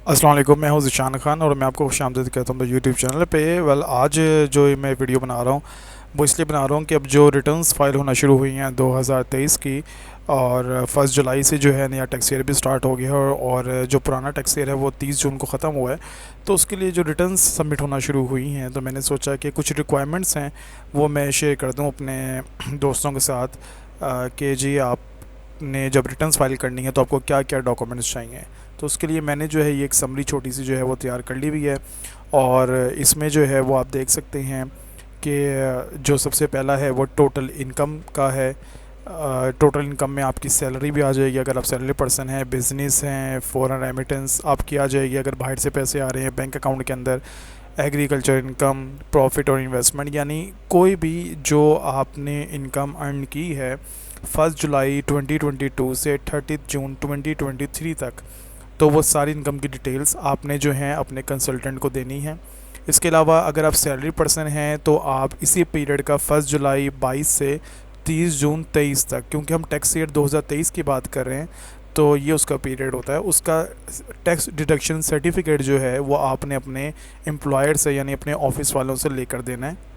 अस्सलाम वालेकुम, मैं हूँ ज़ीशान खान और मैं आपको खुशामदीद कहता हूँ यूट्यूब चैनल पे। आज जो मैं वीडियो बना रहा हूँ वो इसलिए बना रहा हूँ कि अब जो रिटर्न्स फाइल होना शुरू हुई हैं 2023 की, और 1 जुलाई से जो है नया टैक्स ईयर भी स्टार्ट हो गया है, और जो पुराना टैक्स ईयर है वो 30 जून को ख़त्म हुआ है। तो उसके लिए जो रिटर्न्स सबमिट होना शुरू हुई हैं, तो मैंने सोचा कि कुछ रिक्वायरमेंट्स हैं वो मैं शेयर कर दूँ अपने दोस्तों के साथ, कि जी आपने जब रिटर्न्स फाइल करनी है तो आपको क्या क्या डॉक्यूमेंट्स चाहिए। तो उसके लिए मैंने जो है ये एक समरी छोटी सी जो है वो तैयार कर ली हुई है, और इसमें जो है वो आप देख सकते हैं कि जो सबसे पहला है वो टोटल इनकम का है। टोटल इनकम में आपकी सैलरी भी आ जाएगी अगर आप सैलरी पर्सन हैं, बिज़नेस हैं, फॉरेन रेमिटेंस आपकी आ जाएगी अगर बाहर से पैसे आ रहे हैं बैंक अकाउंट के अंदर, एग्रीकल्चर इनकम, प्रॉफिट और इन्वेस्टमेंट, यानी कोई भी जो आपने इनकम अर्न की है 1 जुलाई 2022 से 30 जून 2023 तक, तो वो सारी इनकम की डिटेल्स आपने जो हैं अपने कंसल्टेंट को देनी है। इसके अलावा अगर आप सैलरी पर्सन हैं तो आप इसी पीरियड का 1 जुलाई 22 से 30 जून 23 तक, क्योंकि हम टैक्स ईयर 2023 की बात कर रहे हैं तो ये उसका पीरियड होता है, उसका टैक्स डिडक्शन सर्टिफिकेट जो है वो आपने अपने एम्प्लॉयर से यानी अपने ऑफिस वालों से लेकर देना है।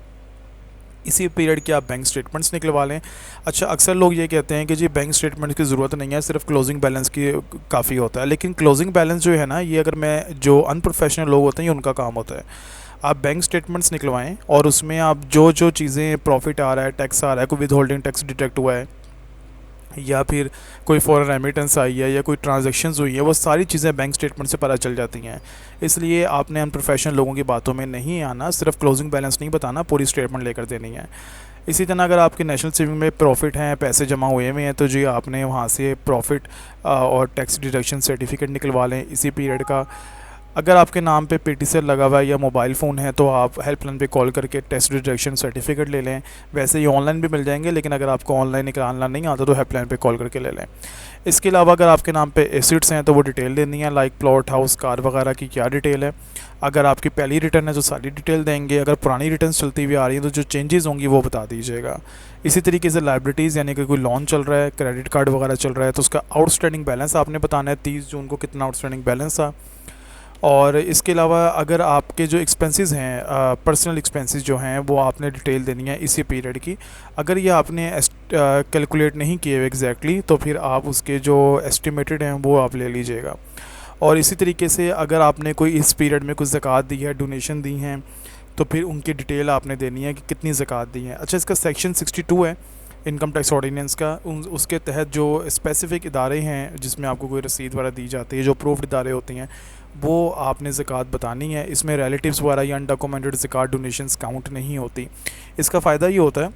इसी पीरियड के आप बैंक स्टेटमेंट्स निकलवा लें। अच्छा, अक्सर लोग ये कहते हैं कि जी बैंक स्टेटमेंट्स की ज़रूरत नहीं है, सिर्फ क्लोजिंग बैलेंस की काफ़ी होता है, लेकिन क्लोजिंग बैलेंस जो है ना, ये अगर मैं जो अनप्रोफेशनल लोग होते हैं ये उनका काम होता है। आप बैंक स्टेटमेंट्स निकलवाएं और उसमें आप जो जो चीज़ें प्रॉफिट आ रहा है, टैक्स आ रहा है, कोई विद होल्डिंग टैक्स डिटेक्ट हुआ है, या फिर कोई फॉरेन रेमिटेंस आई है या कोई ट्रांजैक्शंस हुई है, वो सारी चीज़ें बैंक स्टेटमेंट से पता चल जाती हैं। इसलिए आपने अनप्रोफेशनल लोगों की बातों में नहीं आना, सिर्फ क्लोजिंग बैलेंस नहीं बताना, पूरी स्टेटमेंट लेकर देनी है। इसी तरह अगर आपके नेशनल सेविंग में प्रॉफिट हैं, पैसे जमा हुए हुए हैं, तो जी आपने वहाँ से प्रॉफिट और टैक्स डिडक्शन सर्टिफिकेट निकलवा लें इसी पीरियड का। अगर आपके नाम पे पीटीसीएल लगा हुआ है या मोबाइल फ़ोन है तो आप हेल्पलाइन पे कॉल करके टेस्ट डिडक्शन सर्टिफिकेट ले लें। वैसे ये ऑनलाइन भी मिल जाएंगे, लेकिन अगर आपको ऑनलाइन निकालना नहीं आता तो हेल्पलाइन पे कॉल करके ले लें। इसके अलावा अगर आपके नाम पे एसेट्स हैं तो वो डिटेल देनी है, लाइक प्लॉट, हाउस, कार वगैरह की क्या डिटेल है। अगर आपकी पहली रिटर्न है तो सारी डिटेल देंगे, अगर पुरानी रिटर्न चलती हुई आ रही है तो जो चेंजेस होंगी वो बता दीजिएगा। इसी तरीके से लाइबिलिटीज़, यानी कि कोई लोन चल रहा है, क्रेडिट कार्ड वगैरह चल रहा है, तो उसका आउटस्टैंडिंग बैलेंस आपने बताना है 30 जून को कितना आउटस्टैंडिंग बैलेंस था। और इसके अलावा अगर आपके जो एक्सपेंसेस हैं, पर्सनल एक्सपेंसेस जो हैं, वो आपने डिटेल देनी है इसी पीरियड की। अगर ये आपने कैलकुलेट नहीं किए हुए एग्जैक्टली तो फिर आप उसके जो एस्टिमेटेड हैं वो आप ले लीजिएगा। और इसी तरीके से अगर आपने कोई इस पीरियड में कुछ ज़कात दी है, डोनेशन दी हैं, तो फिर उनकी डिटेल आपने देनी है कि कितनी ज़कात दी है। अच्छा, इसका सेक्शन 62 है इनकम टैक्स ऑर्डिनेंस का, उसके तहत जो स्पेसिफ़िक इदारे हैं जिसमें आपको कोई रसीद वगैरह दी जाती है, जो अप्रूव्ड इदारे होते हैं, वो आपने ज़कात बतानी है। इसमें रिलेटिव्स वगैरह या अनडॉक्यूमेंटेड ज़कात डोनेशंस काउंट नहीं होती। इसका फ़ायदा ये होता है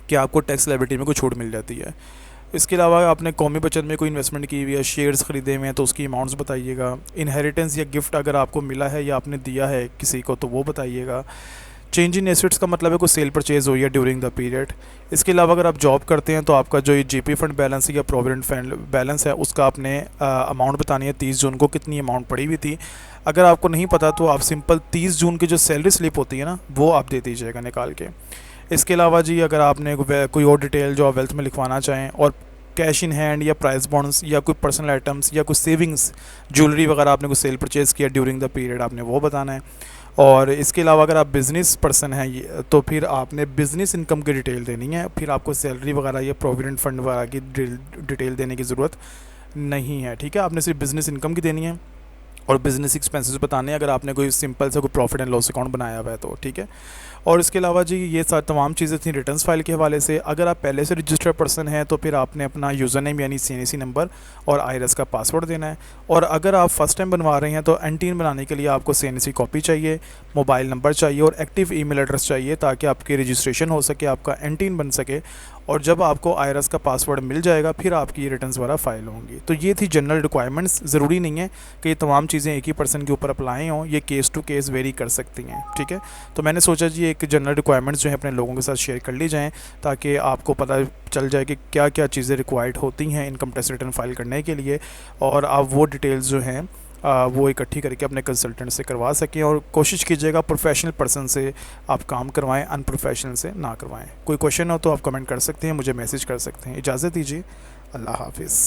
कि आपको टैक्स लायबिलिटी में कोई छूट मिल जाती है। इसके अलावा आपने कौमी बचत में कोई इन्वेस्टमेंट की हुई है, शेयर्स ख़रीदे हुए हैं तो उसकी अमाउंट्स बताइएगा। इनहेरिटेंस या गिफ्ट अगर आपको मिला है या आपने दिया है किसी को तो वो बताइएगा। चेंज इन एसेट्स का मतलब है कोई सेल परचेज़ हुई है ड्यूरिंग द पीरियड। इसके अलावा अगर आप जॉब करते हैं तो आपका जो ये जीपी फंड बैलेंस है या प्रोविडेंट फंड बैलेंस है उसका आपने अमाउंट बतानी है 30 जून को कितनी अमाउंट पड़ी हुई थी। अगर आपको नहीं पता तो आप सिंपल 30 जून की जो सैलरी स्लिप होती है ना वो आप दे दीजिएगा निकाल के। इसके अलावा जी अगर आपने कोई और डिटेल जो आप वेल्थ में लिखवाना चाहें, और कैश इन हैंड या प्राइस बॉन्ड्स या कोई पर्सनल आइटम्स या कोई सेविंग्स, ज्वेलरी वगैरह आपने कोई सेल परचेज़ किया ड्यूरिंग द पीरियड, आपने वो बताना है। और इसके अलावा अगर आप बिज़नेस पर्सन हैं तो फिर आपने बिज़नेस इनकम की डिटेल देनी है, फिर आपको सैलरी वगैरह या प्रोविडेंट फंड वगैरह की डिटेल देने की ज़रूरत नहीं है। ठीक है, आपने सिर्फ बिज़नेस इनकम की देनी है और बिज़नेस एक्सपेंसेस बताने हैं अगर आपने कोई सिंपल सा कोई प्रॉफिट एंड लॉस अकाउंट बनाया हुआ है तो। ठीक है, और इसके अलावा जी ये तमाम चीज़ें थी रिटर्न्स फाइल के हवाले से। अगर आप पहले से रजिस्टर्ड पर्सन हैं तो फिर आपने अपना यूज़र नेम यानी सीएनसी नंबर और आईआरएस का पासवर्ड देना है। और अगर आप फर्स्ट टाइम बनवा रहे हैं तो एनटीन बनाने के लिए आपको सीएनसी कॉपी चाहिए, मोबाइल नंबर चाहिए और एक्टिव ईमेल एड्रेस चाहिए ताकि आपकी रजिस्ट्रेशन हो सके, आपका एनटीन बन सके। और जब आपको आईआरएस का पासवर्ड मिल जाएगा फिर आपकी ये रिटर्न्स वगैरह फाइल होंगी। तो ये थी जनरल रिक्वायरमेंट्स। ज़रूरी नहीं है कि ये तमाम चीज़ें एक ही पर्सन के ऊपर अप्लाई हों, ये केस टू केस वेरी कर सकती हैं। ठीक है, तो मैंने सोचा जी एक जनरल रिक्वायरमेंट्स जो है अपने लोगों के साथ शेयर कर ली जाएँ ताकि आपको पता चल जाए कि क्या क्या चीज़ें रिक्वायर्ड होती हैं इनकम टैक्स रिटर्न फाइल करने के लिए, और आप वो डिटेल्स जो हैं वो इकट्ठी करके अपने कंसल्टेंट से करवा सकें। और कोशिश कीजिएगा प्रोफेशनल पर्सन से आप काम करवाएं, अनप्रोफेशनल से ना करवाएं। कोई क्वेश्चन हो तो आप कमेंट कर सकते हैं, मुझे मैसेज कर सकते हैं। इजाज़त दीजिए, अल्लाह हाफिज़।